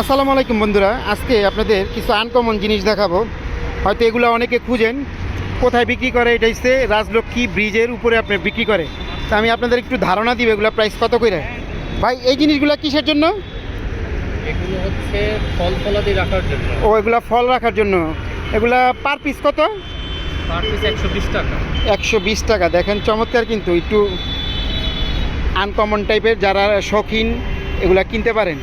আসসালামু আলাইকুম বন্ধুরা, আজকে আপনাদের কিছু আনকমন জিনিস দেখাবো। হয়তো এগুলো অনেকে খুঁজেন কোথায় বিক্রি করে। এটা হচ্ছে রাজলক্ষ্মী ব্রিজের উপরে আপনি বিক্রি করে। তা আমি আপনাদের একটু ধারণা দিব এগুলো প্রাইস কত করে। ভাই এই জিনিসগুলো কিসের জন্য? এগুলো হচ্ছে ফল ফলাদি রাখার জন্য। ও এগুলা ফল রাখার জন্য। এগুলা পার পিস কত? পার পিস 120 টাকা। 120 টাকা। দেখেন চমৎকার, কিন্তু একটু আনকমন টাইপের, যারা শৌখিন এগুলা কিনতে পারেন।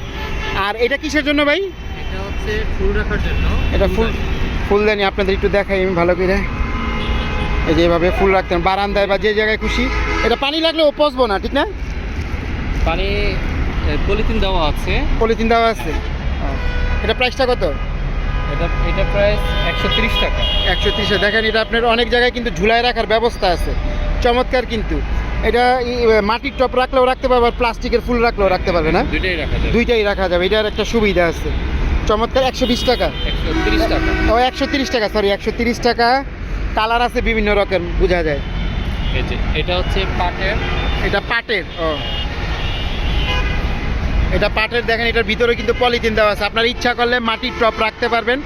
আর এটা কিসের জন্য ভাই? এটা হচ্ছে ফুল রাখার জন্য। এটা ফুলদানি আপনাদের একটু দেখাই আমি ভালো করে। এই যে এভাবে ফুল রাখতেন বারান্দায় বা যে জায়গায় খুশি। এটা পানি লাগলে ও পচবো না, ঠিক না? পানি পলিথিন দেওয়া আছে। পলিথিন দেওয়া আছে। এটা প্রাইসটা কত? এটা প্রাইস 130 টাকা। 130। দেখেন এটা আপনার অনেক জায়গায় কিন্তু ঝুলায় রাখার ব্যবস্থা আছে, চমৎকার। কিন্তু এটা মাটির টপ রাখলেও রাখতে পারবে, আর প্লাস্টিকের ফুল রাখলেও রাখতে পারবে না, দুইটাই রাখা যাবে। দুইটাই রাখা যাবে। এটার একটা সুবিধা আছে, চমৎকার। 120 টাকা। 130 টাকা। ও 130 টাকা, সরি 130 টাকা। কালার আছে বিভিন্ন রকম, বোঝা যায়। এই যে এটা হচ্ছে পাটের। এটা পাটের। ও এটা পাটের। দেখেন এটার ভিতরে কিন্তু পলিথিন দেওয়া আছে। আপনার ইচ্ছা করলে মাটির টপ রাখতে পারবেন,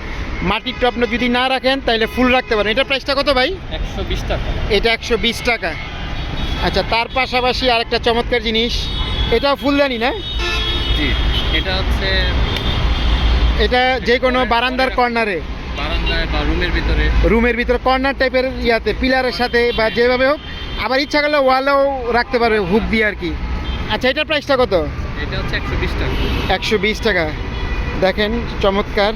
মাটির টপ যদি না রাখেন তাহলে ফুল রাখতে পারেন। এটা প্রাইসটা কত ভাই? 120 টাকা। এটা 120 টাকা। আচ্ছা, তার পাশাপাশি আরেকটা চমৎকার জিনিস, এটাও ফুলদানি না? জি, এটা হচ্ছে এটা যে কোনো বারান্দার কর্নারে, বারান্দায় বা রুমের ভিতরে কর্নার টাইপের ইয়াতে পিলারের সাথে বা যেভাবে হোক, আবার ইচ্ছা করলে ওয়ালেও রাখতে পারবে হুক দিয়ে আর কি। আচ্ছা, এটার প্রাইসটা কত? এটা হচ্ছে 120 টাকা। 120 টাকা। দেখেন চমৎকার,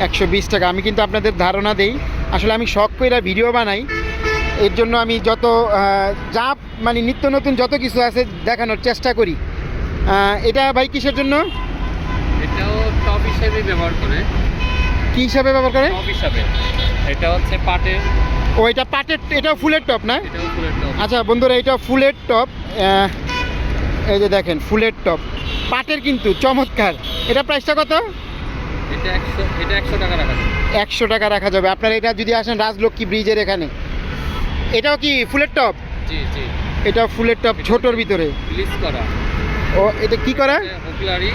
120 টাকা। আমি কিন্তু আপনাদের ধারণা দেই, আসলে আমি শখ করে ভিডিও বানাই, এর জন্য আমি যত যা মানে নিত্য নতুন যত কিছু আছে দেখানোর চেষ্টা করি। এটা ভাই কিসের জন্য? এটাও টপ হিসেবে ব্যবহার করে। কি হিসাবে ব্যবহার করে? টপ হিসাবে। এটা হচ্ছে পাটের। ও এটা পাটের, এটাও ফুলের টপ না? এটাও ফুলের টপ। আচ্ছা বন্ধুরা, এটা ফুলের টপ। এই যে দেখেন ফুলের টপ পাটের, কিন্তু চমৎকার। এটা প্রাইসটা কত? এটা 100 টাকা রাখা যাবে। 100 টাকা রাখা যাবে। আপনারা এটা যদি আসেন রাজলক্ষ্মী ব্রিজের এখানে। এটাও কি ফুলের টপ? জি জি। এটা ফুলের টপ, ছোটোর ভিতরে। ব্লিচ করা। ও এটা কি করা? হুকলারি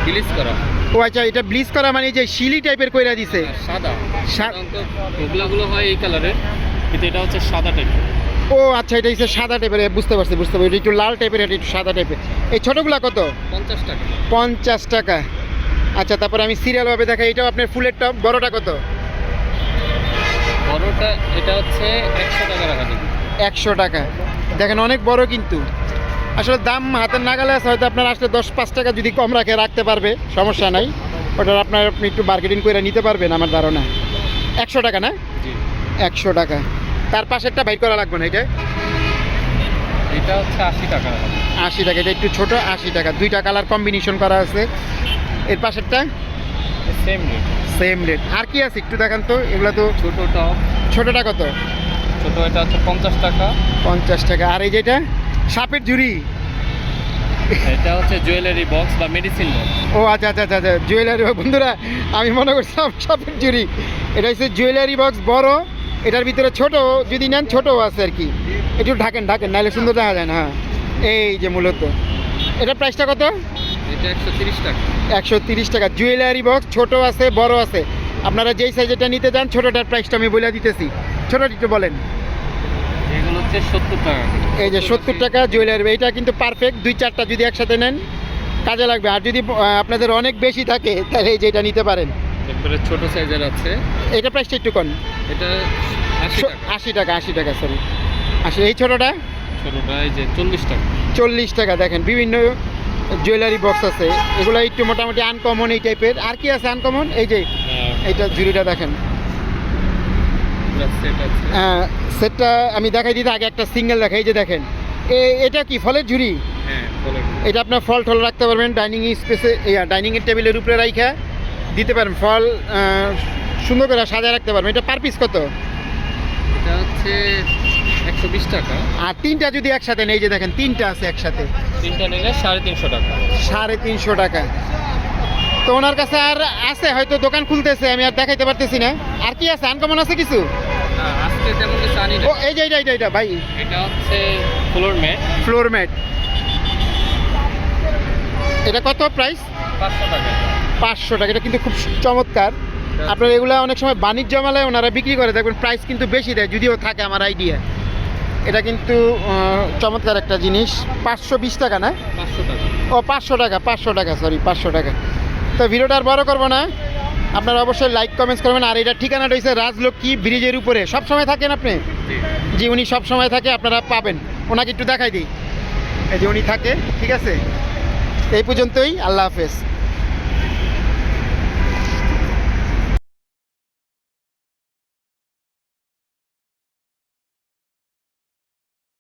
ব্লিচ করা। ও আচ্ছা, এটা ব্লিচ করা মানে যে শিলি টাইপের কইরা দিছে। সাদা। হুগলাগুলো হয় এই কালারের, কিন্তু এটা হচ্ছে সাদা টাইপের। ও আচ্ছা, এটা হচ্ছে সাদা টাইপের। বুঝতে পারছি। এটা একটু লাল টাইপের, এটা একটু সাদা টাইপের। এই ছোটোগুলা কত? 50 টাকা। 50 টাকা। আচ্ছা, তারপরে আমি সিরিয়ালভাবে দেখাই। এটাও আপনার ফুলের টপ। বড়টা কত? বড়টা এটা হচ্ছে 100 টাকা রাখা যাবে। 100 টাকা। দেখেন অনেক বড়, কিন্তু আসলে দাম হাতের নাগালে আছে। হয়তো আপনার আসলে 10-5 টাকা যদি কম রাখতে পারবে, সমস্যা নাই। ওটার আপনি একটু মার্কেটিং করে নিতে পারবেন আমার ধারণা। 100 টাকা না? জি। 100 টাকা। তার পাশেরটা বাইর করা লাগবে না। এটা হচ্ছে 80 টাকা। 80 টাকা। এটা একটু ছোট, 80 টাকা। দুইটা কালার কম্বিনেশন করা আছে। এর পাশেরটা সেম রেট। Same rate. আর কি আছে একটু দেখান তো। এগুলো তো ছোট টপ। ছোটটা কত? ছোট এটা হচ্ছে 50 টাকা। 50 টাকা। আর এই যেটা সাপের ঝুড়ি, এটা হচ্ছে জুয়েলারি বক্স বা মেডিসিন বক্স। ও আচ্ছা আচ্ছা আচ্ছা আচ্ছা, জুয়েলারি। বন্ধুরা আমি মনে করছিলাম সাপের ঝুড়ি। এটা হচ্ছে জুয়েলারি বক্স, বড়। এটার ভিতরে ছোট যদি নেন, ছোটও আছে আর কি। একটু ঢাকেন নাহলে সুন্দর দেখা যায় না। হ্যাঁ, এই যে মূলত এটার প্রাইসটা কত? এটা 130 টাকা। 130 টাকা। জুয়েলারি বক্স ছোট আছে, বড় আছে। আপনারা যেই সাইজেরটা নিতে চান, ছোটোটার প্রাইসটা আমি বলে দিতেছি। ছোটোটা একটু বলেন। এগুলো হচ্ছে 70 টাকা। এই যে 70 টাকা জুয়েলারি। এইটা কিন্তু পারফেক্ট। 2-4টা যদি একসাথে নেন কাজে লাগবে। আর যদি আপনাদের অনেক বেশি থাকে তাহলে এই যে এটা নিতে পারেন। এরপরে ছোট সাইজের আছে। এটা প্রাইসটা একটু কম। এটা 80 টাকা। 80 টাকা। 80 টাকা, সরি 80। এই ছোটোটা? ছোটটা এই যে 40 টাকা। 40 টাকা। দেখেন বিভিন্ন জুয়েলারি বক্স আছে। এগুলো একটু মোটামুটি আনকমন এই টাইপের। আর কি আছে আনকমন? এই যে এইটা ঝুড়িটা দেখেন। সেট আছে। সেটটা আমি দেখাই দিতে আগে একটা সিঙ্গেল দেখাই। এই যে দেখেন, এটা কি ফলের ঝুড়ি? হ্যাঁ, ফলের। এটা আপনার ফল টল রাখতে পারবেন ডাইনিং স্পেসে, ডাইনিংয়ের টেবিলের উপরে রাখা দিতে পারেন। ফল সুন্দর করে সাজায় রাখতে পারবেন। এটা পার পিস কত? এটা হচ্ছে 120 টাকা। আর তিনটা যদি একসাথে নেই, যে দেখেন তিনটা আছে একসাথে, তিনটা নিলে 350 টাকা। 350 টাকা। তো ওনার কাছে আর আছে, হয়তো দোকান খুলতেছে, আমি আর দেখাইতে পারতেছি না। আর কি আছে আনকমন আছে কিছু? না, আজকে তেমন কিছু আনি না। ও এই যে এটা ভাই, এটা হচ্ছে ফ্লোর ম্যাট। এটা কত প্রাইস? 500 টাকা। 500 টাকা, এটা কিন্তু খুব চমৎকার। আপনার এগুলা অনেক সময় বাণিজ্য মেলায় ওনারা বিক্রি করে, দেখবেন প্রাইস কিন্তু বেশি দেয়, যদিও থাকে আমার আইডিয়া। এটা কিন্তু চমৎকার একটা জিনিস। 520 টাকা না? 500 টাকা। ও 500 টাকা, 500 টাকা, সরি 500 টাকা। তো ভিডিওটা আর বড় করবো না, আপনারা অবশ্যই লাইক কমেন্টস করবেন। আর এটা ঠিকানাটা হচ্ছে রাজলক্ষ্মী ব্রিজের উপরে। সব সময় থাকেন আপনি? জি। জি, উনি সব সময় থাকে, আপনারা পাবেন। ওনাকে একটু দেখাই দিই, এই যে উনি থাকে। ঠিক আছে, এই পর্যন্তই, আল্লাহ হাফেজ।